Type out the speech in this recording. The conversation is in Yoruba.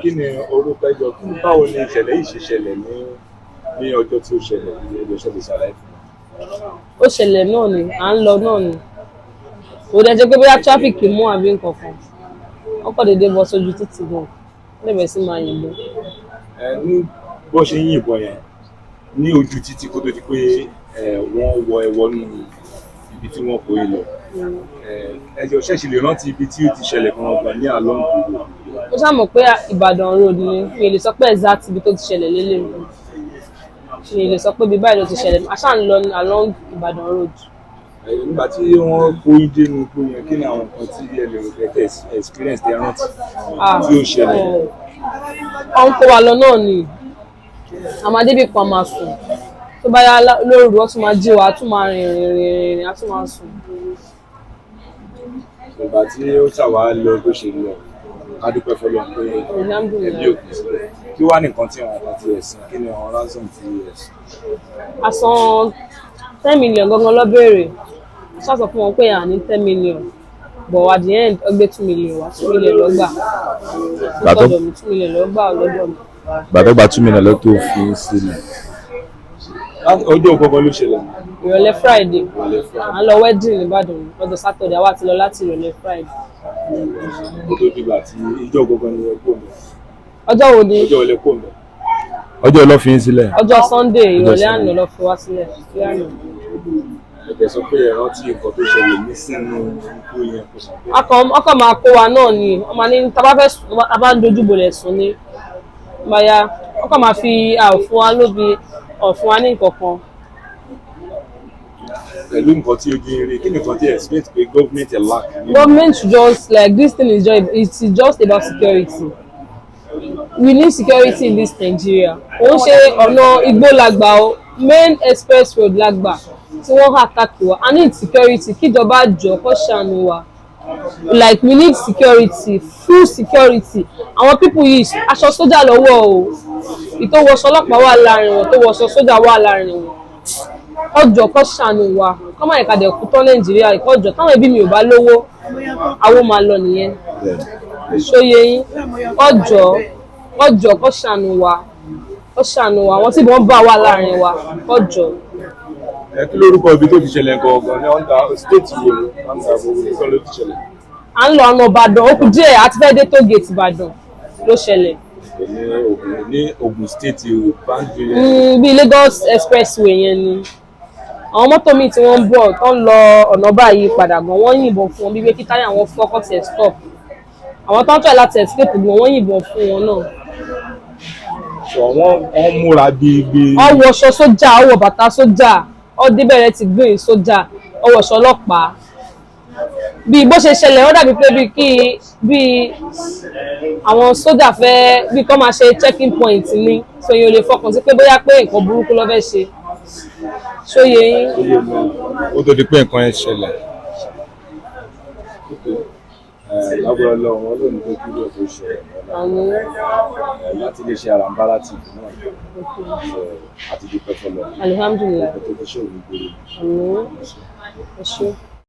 Kí ni orúkọ ẹjọ́ kí báwo ni ìṣẹ̀lẹ̀ yìí ṣe ṣẹlẹ̀ ní ọjọ́ tí ó ṣẹlẹ̀ ní ẹjọ́ ṣẹlẹ̀ ṣàlàyé fún mi. Ó ṣẹlẹ̀ náà ni à ń lọ náà ni kò dẹ̀ jẹ́ pé bóyá tráfíkì mú àbí nǹkan kan wọ́n kọ́ déédéé bọ́ sójú títì gan lẹ́bẹ̀ẹ́ sí máa yìnbọn. Ní bó ṣe ń yìnbọn yẹn ní ojú títì kó tó di pé wọ́n wọ ẹwọ́nú ibi tí wọ́n kó e lọ ẹjọ́ ṣẹ̀ṣì lè rántí ibi tí ó ti ṣẹlẹ̀ kan ọgbà ní along Kuro. Mo ṣáà mọ̀ pé Ìbàdàn road ni mi lè sọ pé exact ibi tó ti ṣẹlẹ̀ lélẹ̀ mi lè sọ pé bí báyìí ló ti ṣẹlẹ̀ a ṣáà ń lọ along Ìbàdàn road. Nígbà tí wọ́n kó ìdè nu kó yẹn kí ni àwọn nǹkan tí ẹ lè rò pé experience tẹ rántí tí ó ṣẹlẹ̀. Ọ̀hún kó wa lọ náà ni àmàdé bí kan máa sùn tó bá yá lóru ó tún máa jí wa á tún máa rìn á tún máa sùn. Ìgbà tí ó ṣàwá lọ bó ṣe lọ ká dúpẹ́ fọlọ́ pé ẹbí òkú sílẹ̀ kí wá nìkan tí àwọn kan ti ẹ̀sìn kí ni àwọn ransom ti ẹ̀sìn. A san 10 million gangan lọ béèrè ṣáà sọ fún wọn pé à ní 10 million but at the end ó gbé 2 million wá 2 million ló gbà lọ́dọ̀ mi 2 million ló gbà lọ́dọ̀ mi. Gbàdọ́ gba 2 million ló tó fi sílẹ̀. Ọjọ́ gbogbo ló ṣẹlẹ̀. Ìrọ̀lẹ́ Friday à ń lọ wedding nìbàdàn lọ́jọ́ Saturday àwa ti lọ láti ìrọ̀lẹ́ Friday. Ó tó dìgbà tí ìjọ gbogbo ni ẹ kó mi. Ọjọ́ wo ni? Ọjọ́ ilé kó mi. Ọjọ́ ló fi sílẹ̀. Ọjọ́ Sunday ìrọ̀lẹ́ àná ló fi wá sílẹ̀. Ẹ̀jẹ̀ sọ pé ẹ rántí nǹkan tó ṣẹlẹ̀ ní sínú ikú yẹn kò sọ pé. Ọkọ̀ máa kó wa náà ni ọmọ ní tá a bá ń dojú bolẹ̀ sùn ní báyà ọkọ̀ máa fi àòfún wa lóbi ọ̀fun wa ní nǹkan kan. Pẹ̀lú nǹkan tí ojú eré kí ni nǹkan tí expect pé government ẹ̀ lack. Government should just like this thing is just about security. We need security in this Nigeria. Òun ṣe ọ̀nà Igbó Lagba o main express road Lagba tí wọ́n hà káàkiri wa. I need security kíjọba jọ kó ṣàánú wa. Like we need security full security. Àwọn people yìí aṣọ sójà lọ́wọ́ o ìtòwọṣọ ọlọ́pàá wà láàrin wọn tó wọṣọ sójà wà láàrin wọn. Ọjọ́ kó ṣàánú wa kọ́ máa yẹ ká dẹ̀ kú tán Nàìjíríà ìkọ́jọ́ táwọn ẹbí mi ò bá lówó àwọn máa lọ nìyẹn. Ṣóyè yín ọjọ́ kó ṣàánú wa àwọn tí wọ́n bá wà láàrin wa ọjọ́. Kí lórúkọ ibi tó ti ṣẹlẹ̀ gangan ní ọ̀ndà state wo ni ọ̀ndà gbogbo nǹkan ló ti ṣẹlẹ̀. À ń lọ ọ̀nà Ìbàdàn ó kù díẹ̀ àti fẹ́ẹ́ dé tó gate Ìbàdàn ló ṣẹlẹ̀. Ní Ogun state boundary. Bí Lagos expressway yẹn ni àwọn mọ́tò míì tí wọ́n ń bọ̀ tó ń lọ ọ̀nà báyìí padà gan wọ́n yìnbọn fún wọn bí pé kí táyà wọn fọ́kọ́ tiẹ̀ stop àwọn tó ń tẹ̀ láti escape gan wọ́n yìnbọn fún wọn náà. Wọ́n múra bíi. Ó wọṣọ sójà ó wọ bàtà sójà ó débẹ̀rẹ̀ ti green sójà ó wọṣọ ọlọ́pàá bí bó ṣe ṣẹlẹ̀ ó dàbí pé bí àwọn sójà fẹ́ bí kọ́ máa ṣe checking point ní so yóò lè fọkàn sí pé bóyá pé nǹkan burúkú ló fẹ́ ṣe. Ṣóyè yín. Ó tó di pé nǹkan yẹn ṣẹlẹ̀. Lágbára Ọlọ́run wọn lónìí pé kí ló tó ṣe láti lè ṣe àràǹbára tì náà àti dúpẹ́ fọlọ́. Alhamdulillah. Ẹ̀kọ́ tó ti ṣe òní gbèrè. Ẹ ṣé.